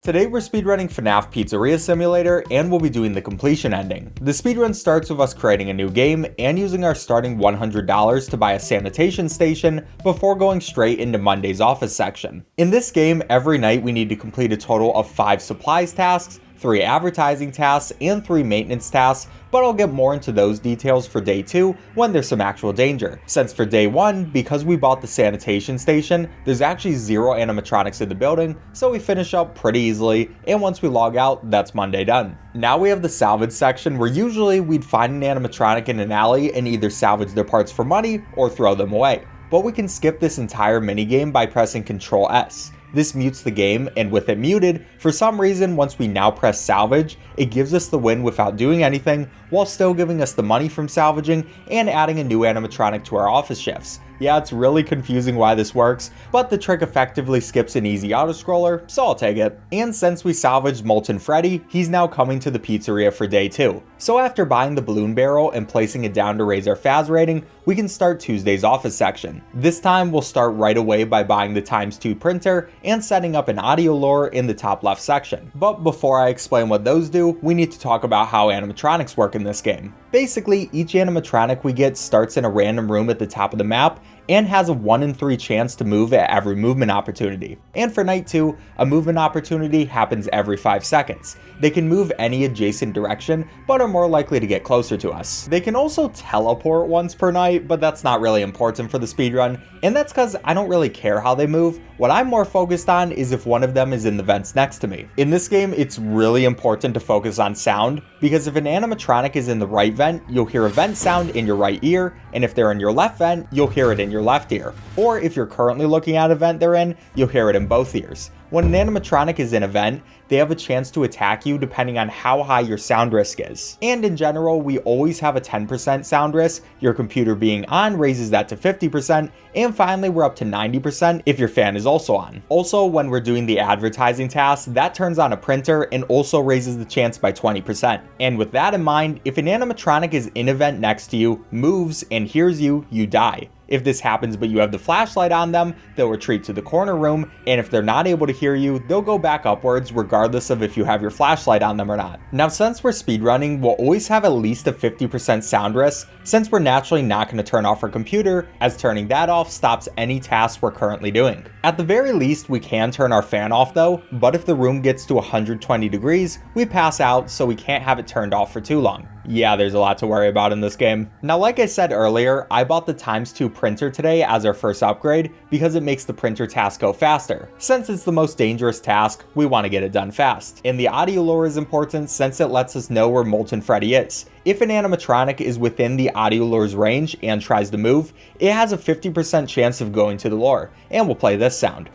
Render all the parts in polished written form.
Today we're speedrunning FNAF Pizzeria Simulator and we'll be doing the completion ending. The speedrun starts with us creating a new game and using our starting $100 to buy a sanitation station before going straight into Monday's office section. In this game, every night we need to complete a total of 5 supplies tasks, 3 advertising tasks, and 3 maintenance tasks, but I'll get more into those details for day 2 when there's some actual danger. Since for day 1, because we bought the sanitation station, there's actually 0 animatronics in the building, so we finish up pretty easily, and once we log out, that's Monday done. Now we have the salvage section where usually we'd find an animatronic in an alley and either salvage their parts for money or throw them away. But we can skip this entire minigame by pressing Ctrl S. This mutes the game, and with it muted, for some reason once we now press salvage, it gives us the win without doing anything, while still giving us the money from salvaging and adding a new animatronic to our office shifts. Yeah, it's really confusing why this works, but the trick effectively skips an easy autoscroller, so I'll take it. And since we salvaged Molten Freddy, he's now coming to the pizzeria for day 2. So after buying the balloon barrel and placing it down to raise our Faz rating, we can start Tuesday's office section. This time we'll start right away by buying the ×2 printer and setting up an audio lure in the top left section. But before I explain what those do, we need to talk about how animatronics work in this game. Basically, each animatronic we get starts in a random room at the top of the map and has a 1 in 3 chance to move at every movement opportunity. And for night 2, a movement opportunity happens every 5 seconds. They can move any adjacent direction, but are more likely to get closer to us. They can also teleport once per night, but that's not really important for the speedrun, and that's because I don't really care how they move. What I'm more focused on is if one of them is in the vents next to me. In this game, it's really important to focus on sound, because if an animatronic is in the right vent, you'll hear a vent sound in your right ear, and if they're in your left vent, you'll hear it in your left ear. Or if you're currently looking at a vent they're in, you'll hear it in both ears. When an animatronic is in a vent, they have a chance to attack you depending on how high your sound risk is. And in general, we always have a 10% sound risk. Your computer being on raises that to 50%, and finally we're up to 90% if your fan is also on. Also, when we're doing the advertising task, that turns on a printer and also raises the chance by 20%. And with that in mind, if an animatronic is in a vent next to you, moves, and hears you, you die. If this happens but you have the flashlight on them, they'll retreat to the corner room, and if they're not able to hear you, they'll go back upwards regardless of if you have your flashlight on them or not. Now, since we're speedrunning, we'll always have at least a 50% sound risk, since we're naturally not going to turn off our computer, as turning that off stops any tasks we're currently doing. At the very least, we can turn our fan off though, but if the room gets to 120 degrees, we pass out, so we can't have it turned off for too long. Yeah, there's a lot to worry about in this game. Now, like I said earlier, I bought the ×2 printer today as our first upgrade because it makes the printer task go faster. Since it's the most dangerous task, we want to get it done fast. And the audio lure is important since it lets us know where Molten Freddy is. If an animatronic is within the audio lure's range and tries to move, it has a 50% chance of going to the lure, and we'll play this sound.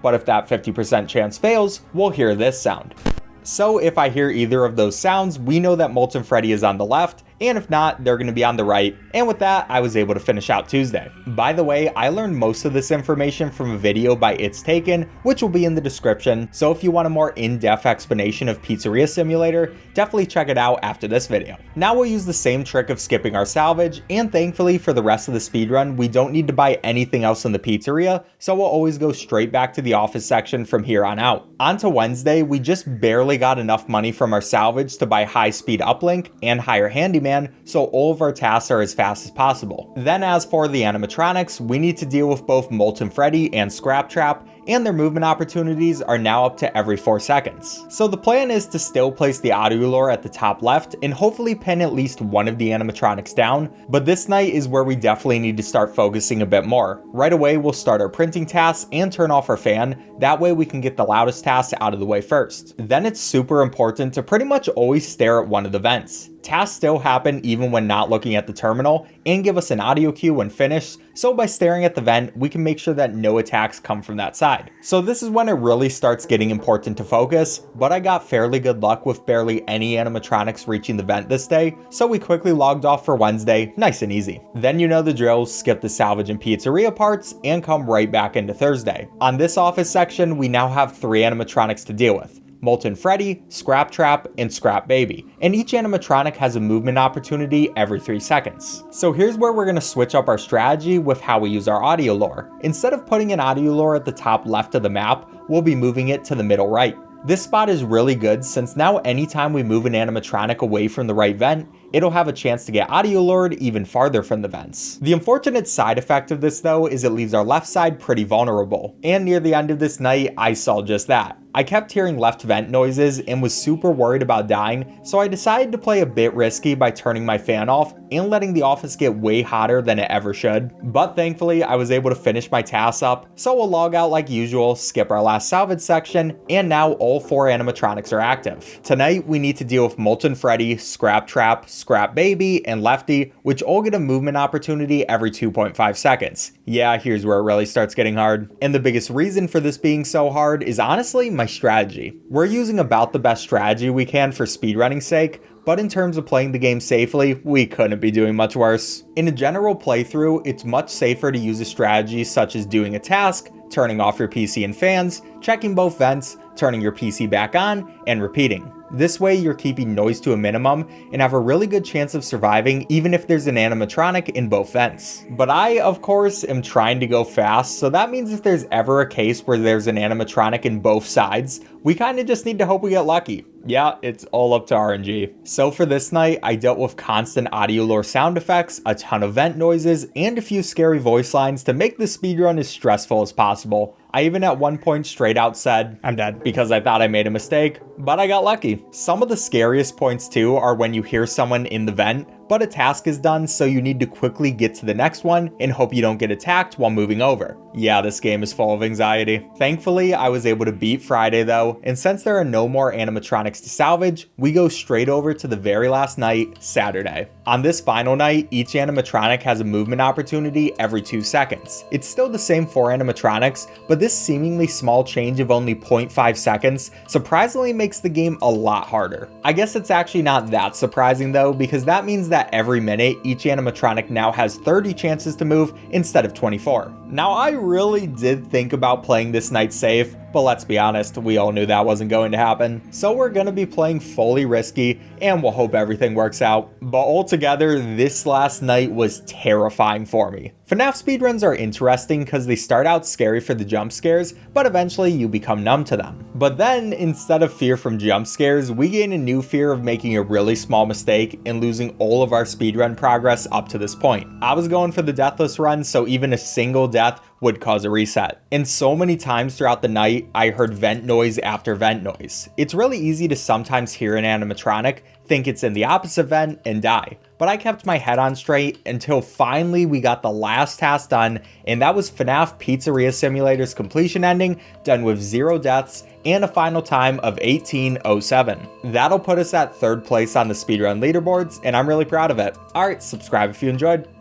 But if that 50% chance fails, we'll hear this sound. So if I hear either of those sounds, we know that Molten Freddy is on the left, and if not, they're going to be on the right, and with that, I was able to finish out Tuesday. By the way, I learned most of this information from a video by It's Taken, which will be in the description, so if you want a more in-depth explanation of Pizzeria Simulator, definitely check it out after this video. Now we'll use the same trick of skipping our salvage, and thankfully for the rest of the speedrun, we don't need to buy anything else in the pizzeria, so we'll always go straight back to the office section from here on out. On to Wednesday, we just barely got enough money from our salvage to buy high-speed uplink and hire handyman, so all of our tasks are as fast as possible. Then as for the animatronics, we need to deal with both Molten Freddy and Scrap Trap, and their movement opportunities are now up to every 4 seconds. So the plan is to still place the audio lure at the top left and hopefully pin at least one of the animatronics down, but this night is where we definitely need to start focusing a bit more. Right away we'll start our printing tasks and turn off our fan, that way we can get the loudest tasks out of the way first. Then it's super important to pretty much always stare at one of the vents. Tasks still happen even when not looking at the terminal and give us an audio cue when finished, so by staring at the vent, we can make sure that no attacks come from that side. So this is when it really starts getting important to focus, but I got fairly good luck with barely any animatronics reaching the vent this day, so we quickly logged off for Wednesday, nice and easy. Then you know the drill, skip the salvage and pizzeria parts, and come right back into Thursday. On this office section, we now have 3 animatronics to deal with. Molten Freddy, Scrap Trap, and Scrap Baby, and each animatronic has a movement opportunity every 3 seconds. So here's where we're going to switch up our strategy with how we use our audio lure. Instead of putting an audio lure at the top left of the map, we'll be moving it to the middle right. This spot is really good since now anytime we move an animatronic away from the right vent, it'll have a chance to get audio lured even farther from the vents. The unfortunate side effect of this though is it leaves our left side pretty vulnerable, and near the end of this night I saw just that. I kept hearing left vent noises and was super worried about dying, so I decided to play a bit risky by turning my fan off and letting the office get way hotter than it ever should. But thankfully I was able to finish my tasks up, so we'll log out like usual, skip our last salvage section, and now all 4 animatronics are active. Tonight we need to deal with Molten Freddy, Scrap Trap, Scrap Baby, and Lefty, which all get a movement opportunity every 2.5 seconds. Yeah, here's where it really starts getting hard. And the biggest reason for this being so hard is honestly my strategy. We're using about the best strategy we can for speedrunning's sake, but in terms of playing the game safely, we couldn't be doing much worse. In a general playthrough, it's much safer to use a strategy such as doing a task, turning off your PC and fans, checking both vents, turning your PC back on, and repeating. This way you're keeping noise to a minimum and have a really good chance of surviving even if there's an animatronic in both vents. But I, of course, am trying to go fast, so that means if there's ever a case where there's an animatronic in both sides, we kinda just need to hope we get lucky. Yeah, it's all up to RNG. So for this night, I dealt with constant audio lure sound effects, a ton of vent noises, and a few scary voice lines to make the speedrun as stressful as possible. I even at one point straight out said, "I'm dead," because I thought I made a mistake, but I got lucky. Some of the scariest points too are when you hear someone in the vent, but a task is done, so you need to quickly get to the next one and hope you don't get attacked while moving over. Yeah, this game is full of anxiety. Thankfully, I was able to beat Friday though, and since there are no more animatronics to salvage, we go straight over to the very last night, Saturday. On this final night, each animatronic has a movement opportunity every 2 seconds. It's still the same 4 animatronics, but this seemingly small change of only 0.5 seconds surprisingly makes the game a lot harder. I guess it's actually not that surprising though, because that means that every minute, each animatronic now has 30 chances to move instead of 24. Now, I really did think about playing this night safe, but let's be honest, we all knew that wasn't going to happen. So we're gonna be playing fully risky, and we'll hope everything works out. But altogether, this last night was terrifying for me. FNAF speedruns are interesting because they start out scary for the jump scares, but eventually you become numb to them. But then, instead of fear from jump scares, we gain a new fear of making a really small mistake and losing all of our speedrun progress up to this point. I was going for the deathless run, so even a single death would cause a reset. And so many times throughout the night, I heard vent noise after vent noise. It's really easy to sometimes hear an animatronic, think it's in the opposite vent, and die. But I kept my head on straight until finally we got the last task done, and that was FNAF Pizzeria Simulator's completion ending, done with 0 deaths and a final time of 18:07. That'll put us at 3rd place on the speedrun leaderboards, and I'm really proud of it. Alright, subscribe if you enjoyed.